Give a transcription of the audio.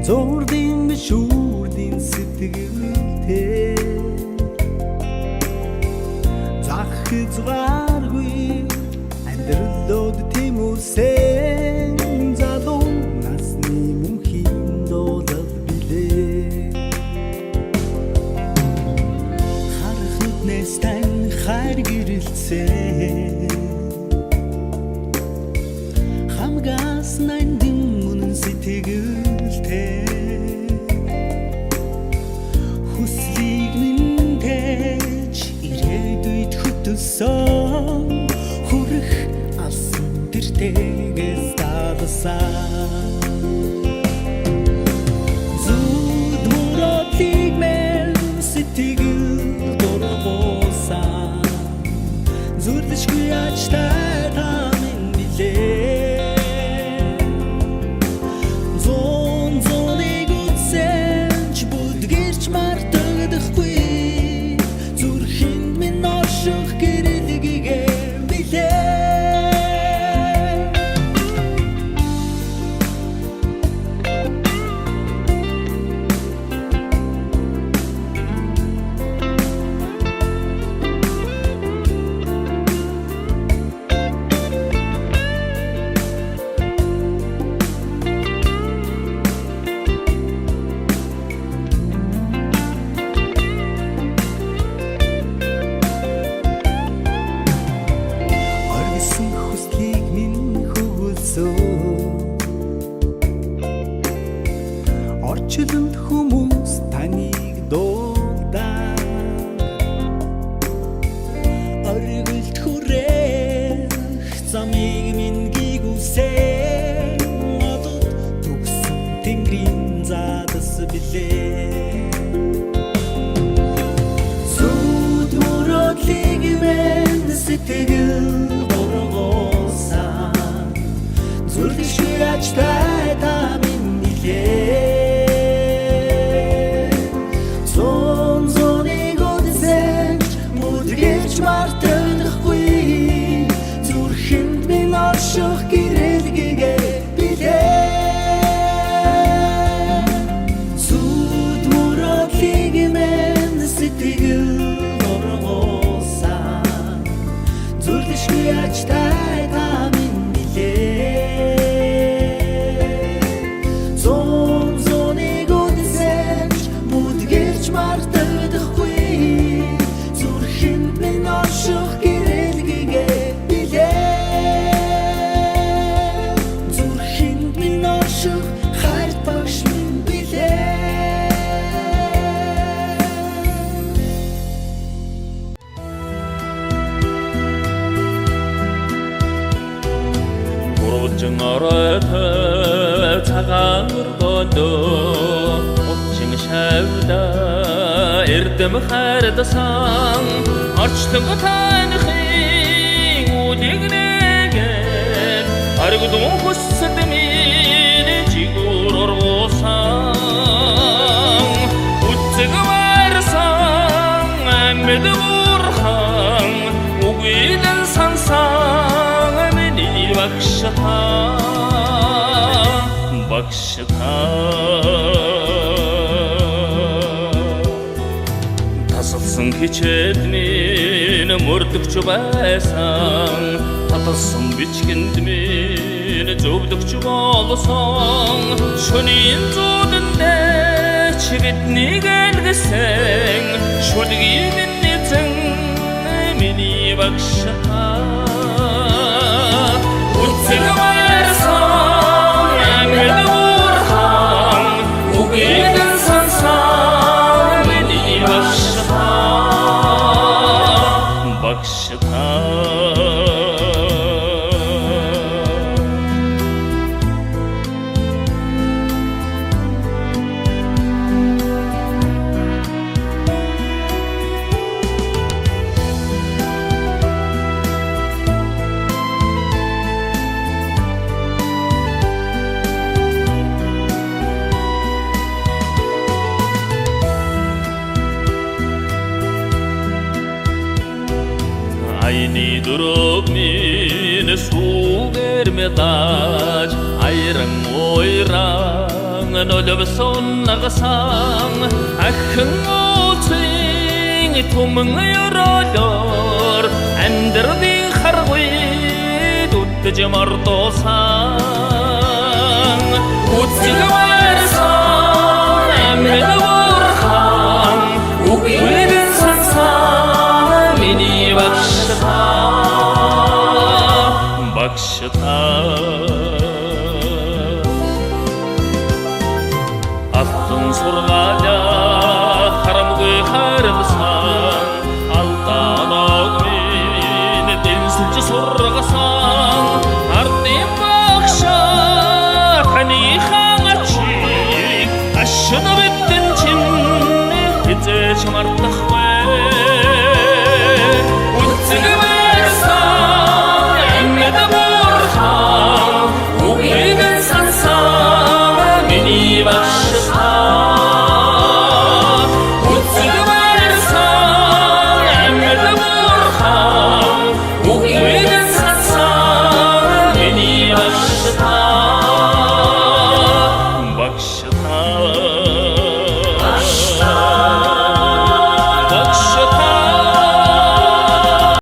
Зордын бишүүрдийн сэтгэлтэй зах хязгааргүй амьдралд тэмүүлсэн залуу насны мөнхийн дуулал билээ харах нүднээс тань хайр гэрэлцээ хамгаас нандин үнэн сэтгэлтэй хүслийг минтэж ирээдүйд хөтөлсөн хүрэх алсан тэртээс даалсан зүуд мөрөдлийг мэн сэтгэл дургуусан зүрлэшгүй ачтай та минь билээ Орчлонд хүмүүс таныг дуулдаг Оргилд хүрэх замыг минь гигүсэн Одод төгсөн тэнгэрийн задас билээ Зүуд мөрөдлийг мэн сэтгэл дургуусан Зүрлэшгүй ачтай та минь билээ зүрхэнд минь орших гэрэлгээ билээ зүуд мөрөдлийг мэн сэтгэл дургуусан зүрлэшгүй ачтай та минь билээ зоныг үдсэж мүдгэрч мартагдахгүй зүрхэнд минь орших Оройтой цагаан өргөндөө утчин шавда эрдэм хайрдасан орчлон таныхын үнийг нэгээр аргудун хүссэд минь жигүүр оргуусан үцэг варсан амьд уурхан үгүйдэн сансан миний багшата тасалсан хичээд минь мөрдөгч байсан таталсан бичгэнд минь зөвдөгч болсон шөнийн зүүдэндээ чи биднийг айлгсан шүлгийг нэзэн миний багшата үцэг варсан амьд уурхан үгүйдэн сансан миний багшата Айни дөрөг минь сүүгээр медаж айран ойран нөлөвсөн нагасан ахын уулзын түмэн ёролоор амьдрын харгуй дүдж мартосан